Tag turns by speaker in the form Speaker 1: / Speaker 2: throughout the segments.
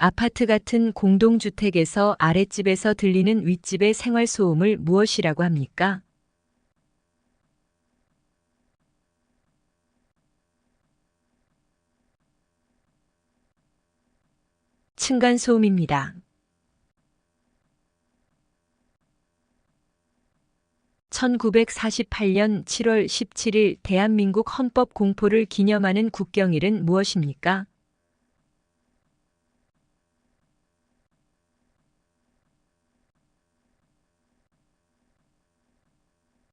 Speaker 1: 아파트 같은 공동주택에서 아랫집에서 들리는 윗집의 생활소음을 무엇이라고 합니까? 층간소음입니다. 1948년 7월 17일 대한민국 헌법 공포를 기념하는 국경일은 무엇입니까?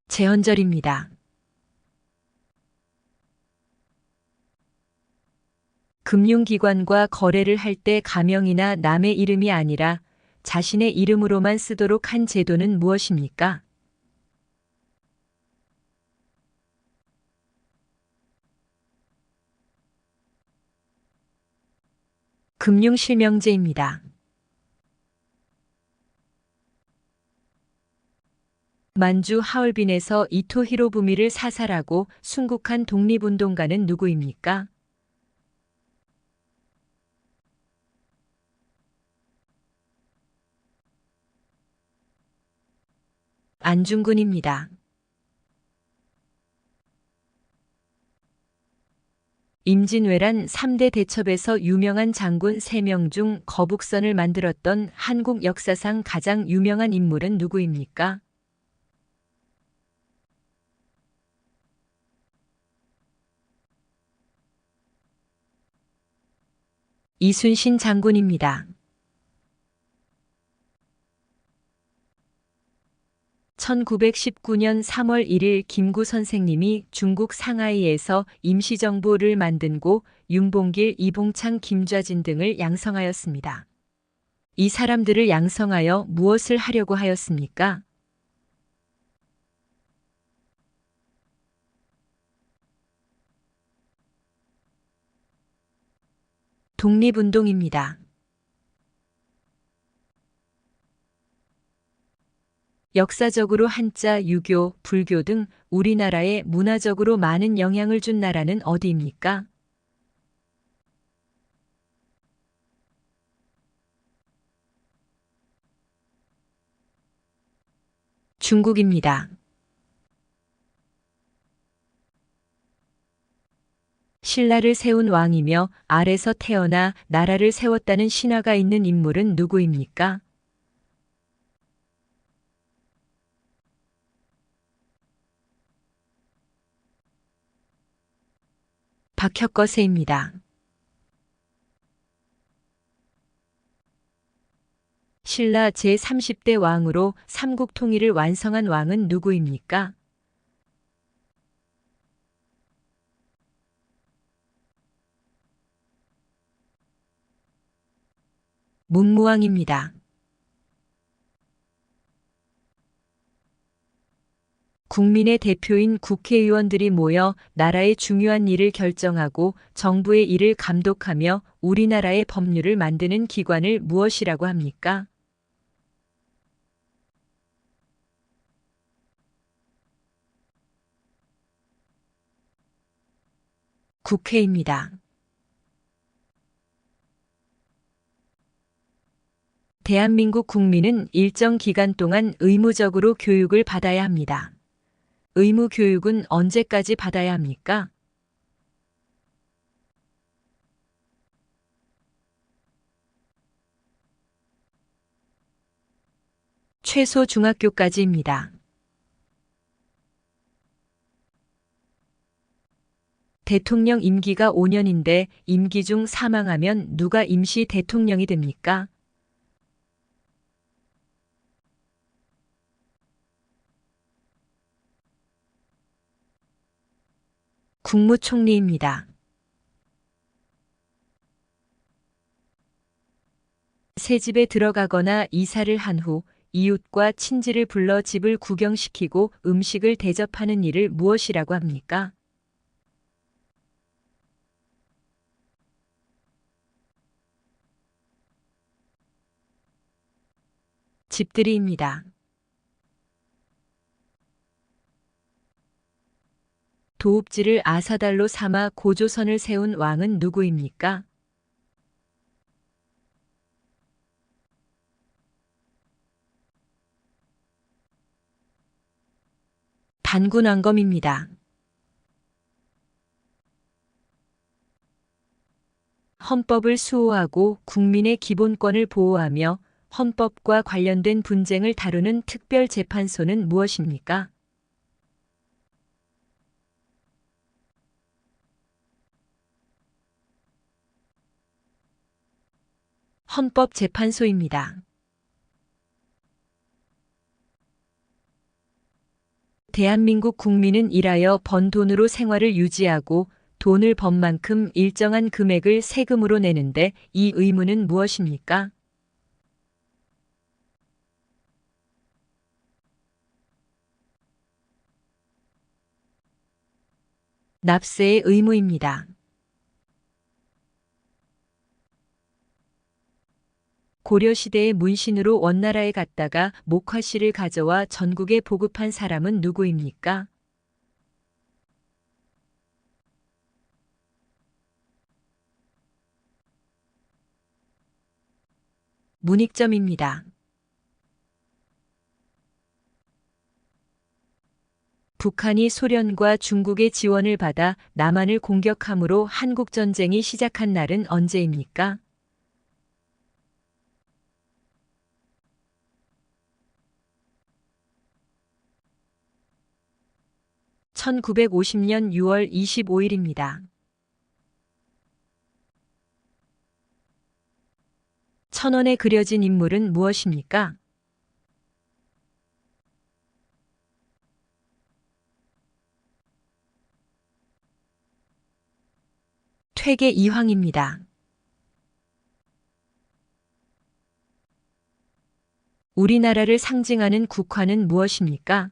Speaker 1: 제헌절입니다. 금융기관과 거래를 할 때 가명이나 남의 이름이 아니라 자신의 이름으로만 쓰도록 한 제도는 무엇입니까? 금융실명제입니다. 만주 하얼빈에서 이토 히로부미를 사살하고 순국한 독립운동가는 누구입니까? 안중근입니다. 임진왜란 3대 대첩에서 유명한 장군 3명 중 거북선을 만들었던 한국 역사상 가장 유명한 인물은 누구입니까? 이순신 장군입니다. 1919년 3월 1일 김구 선생님이 중국 상하이에서 임시정부를 만든 곳 윤봉길, 이봉창, 김좌진 등을 양성하였습니다. 이 사람들을 양성하여 무엇을 하려고 하였습니까? 독립운동입니다. 역사적으로 한자, 유교, 불교 등 우리나라에 문화적으로 많은 영향을 준 나라는 어디입니까? 중국입니다. 신라를 세운 왕이며 알에서 태어나 나라를 세웠다는 신화가 있는 인물은 누구입니까? 박혁거세입니다. 신라 제30대 왕으로 삼국 통일을 완성한 왕은 누구입니까? 문무왕입니다. 국민의 대표인 국회의원들이 모여 나라의 중요한 일을 결정하고 정부의 일을 감독하며 우리나라의 법률을 만드는 기관을 무엇이라고 합니까? 국회입니다. 대한민국 국민은 일정 기간 동안 의무적으로 교육을 받아야 합니다. 의무 교육은 언제까지 받아야 합니까? 최소 중학교까지입니다. 대통령 임기가 5년인데 임기 중 사망하면 누가 임시 대통령이 됩니까? 국무총리입니다. 새 집에 들어가거나 이사를 한 후 이웃과 친지를 불러 집을 구경시키고 음식을 대접하는 일을 무엇이라고 합니까? 집들이입니다. 도읍지를 아사달로 삼아 고조선을 세운 왕은 누구입니까? 단군왕검입니다. 헌법을 수호하고 국민의 기본권을 보호하며 헌법과 관련된 분쟁을 다루는 특별재판소는 무엇입니까? 헌법재판소입니다. 대한민국 국민은 일하여 번 돈으로 생활을 유지하고 돈을 번 만큼 일정한 금액을 세금으로 내는데 이 의무는 무엇입니까? 납세의 의무입니다. 고려시대의 문신으로 원나라에 갔다가 목화씨를 가져와 전국에 보급한 사람은 누구입니까? 문익점입니다. 북한이 소련과 중국의 지원을 받아 남한을 공격함으로 한국전쟁이 시작한 날은 언제입니까? 1950년 6월 25일입니다. 천원에 그려진 인물은 무엇입니까? 퇴계 이황입니다. 우리나라를 상징하는 국화는 무엇입니까?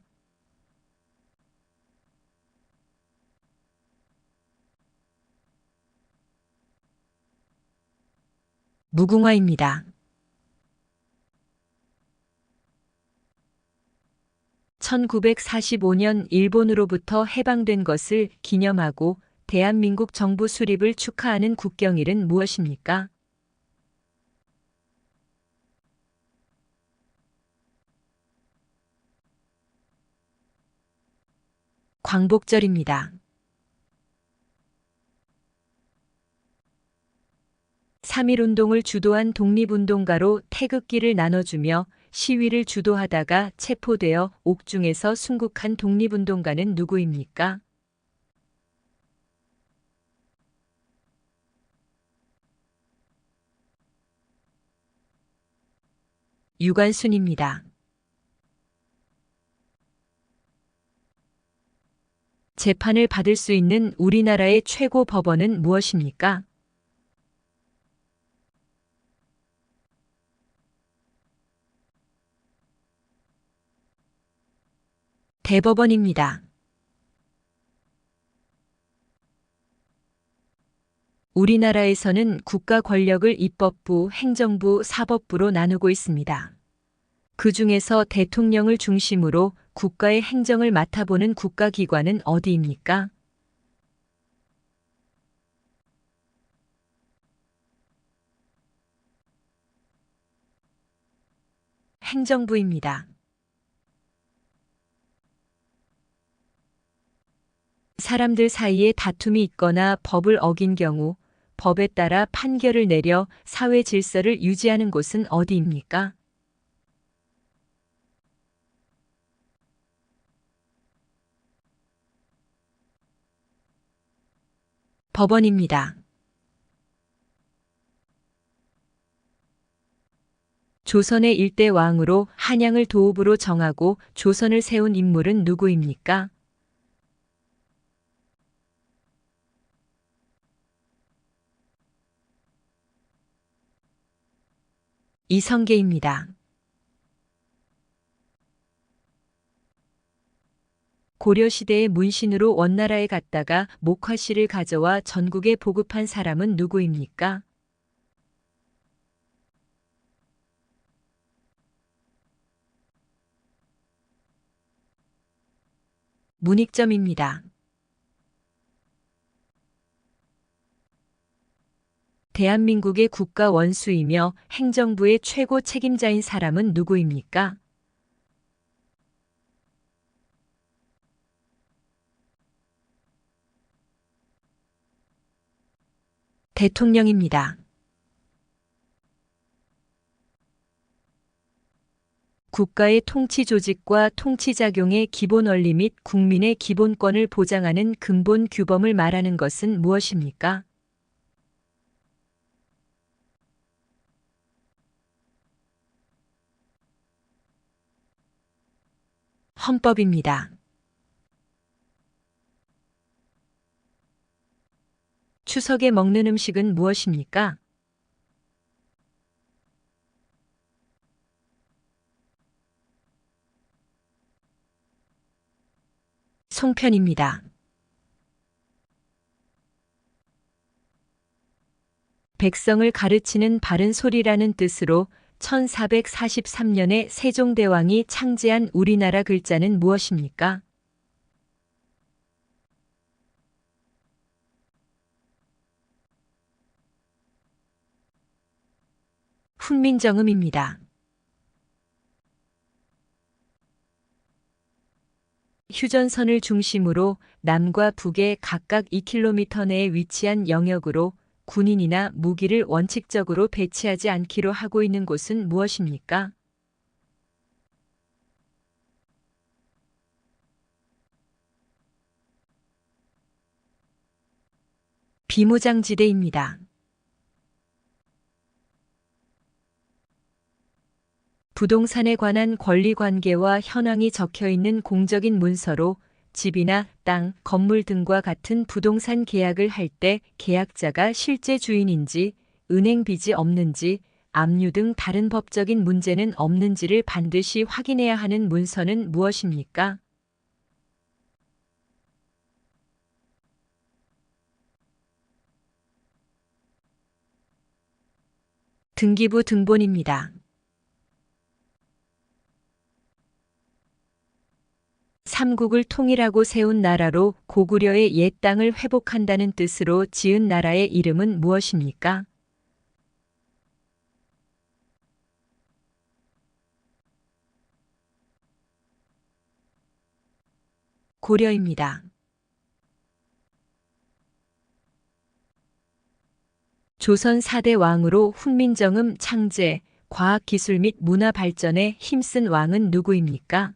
Speaker 1: 무궁화입니다. 1945년 일본으로부터 해방된 것을 기념하고 대한민국 정부 수립을 축하하는 국경일은 무엇입니까? 광복절입니다. 3.1운동을 주도한 독립운동가로 태극기를 나눠주며 시위를 주도하다가 체포되어 옥중에서 순국한 독립운동가는 누구입니까? 유관순입니다. 재판을 받을 수 있는 우리나라의 최고 법원은 무엇입니까? 대법원입니다. 우리나라에서는 국가 권력을 입법부, 행정부, 사법부로 나누고 있습니다. 그 중에서 대통령을 중심으로 국가의 행정을 맡아보는 국가기관은 어디입니까? 행정부입니다. 사람들 사이에 다툼이 있거나 법을 어긴 경우 법에 따라 판결을 내려 사회 질서를 유지하는 곳은 어디입니까? 법원입니다. 조선의 일대 왕으로 한양을 도읍으로 정하고 조선을 세운 인물은 누구입니까? 이성계입니다. 고려시대의 문신으로 원나라에 갔다가 목화씨를 가져와 전국에 보급한 사람은 누구입니까? 문익점입니다. 대한민국의 국가 원수이며 행정부의 최고 책임자인 사람은 누구입니까? 대통령입니다. 국가의 통치 조직과 통치작용의 기본 원리 및 국민의 기본권을 보장하는 근본 규범을 말하는 것은 무엇입니까? 헌법입니다. 추석에 먹는 음식은 무엇입니까? 송편입니다. 백성을 가르치는 바른 소리라는 뜻으로 1443년에 세종대왕이 창제한 우리나라 글자는 무엇입니까? 훈민정음입니다. 휴전선을 중심으로 남과 북에 각각 2km 내에 위치한 영역으로 군인이나 무기를 원칙적으로 배치하지 않기로 하고 있는 곳은 무엇입니까? 비무장지대입니다. 부동산에 관한 권리관계와 현황이 적혀 있는 공적인 문서로 집이나 땅, 건물 등과 같은 부동산 계약을 할 때 계약자가 실제 주인인지, 은행 빚이 없는지, 압류 등 다른 법적인 문제는 없는지를 반드시 확인해야 하는 문서는 무엇입니까? 등기부 등본입니다. 삼국을 통일하고 세운 나라로 고구려의 옛 땅을 회복한다는 뜻으로 지은 나라의 이름은 무엇입니까? 고려입니다. 조선 4대 왕으로 훈민정음 창제, 과학기술 및 문화 발전에 힘쓴 왕은 누구입니까?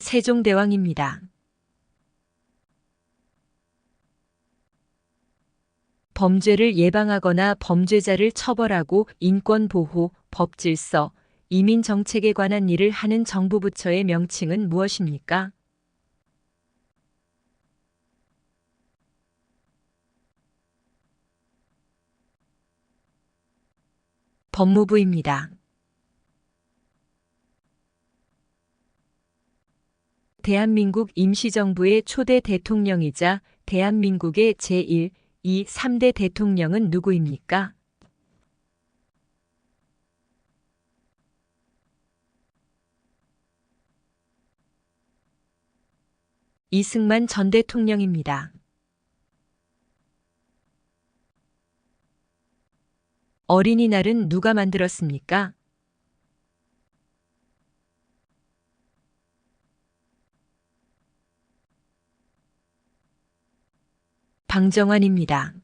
Speaker 1: 세종대왕입니다. 범죄를 예방하거나 범죄자를 처벌하고 인권보호, 법질서, 이민정책에 관한 일을 하는 정부 부처의 명칭은 무엇입니까? 법무부입니다. 대한민국 임시정부의 초대 대통령이자 대한민국의 제1, 2, 3대 대통령은 누구입니까? 이승만 전 대통령입니다. 어린이날은 누가 만들었습니까? 방정환입니다.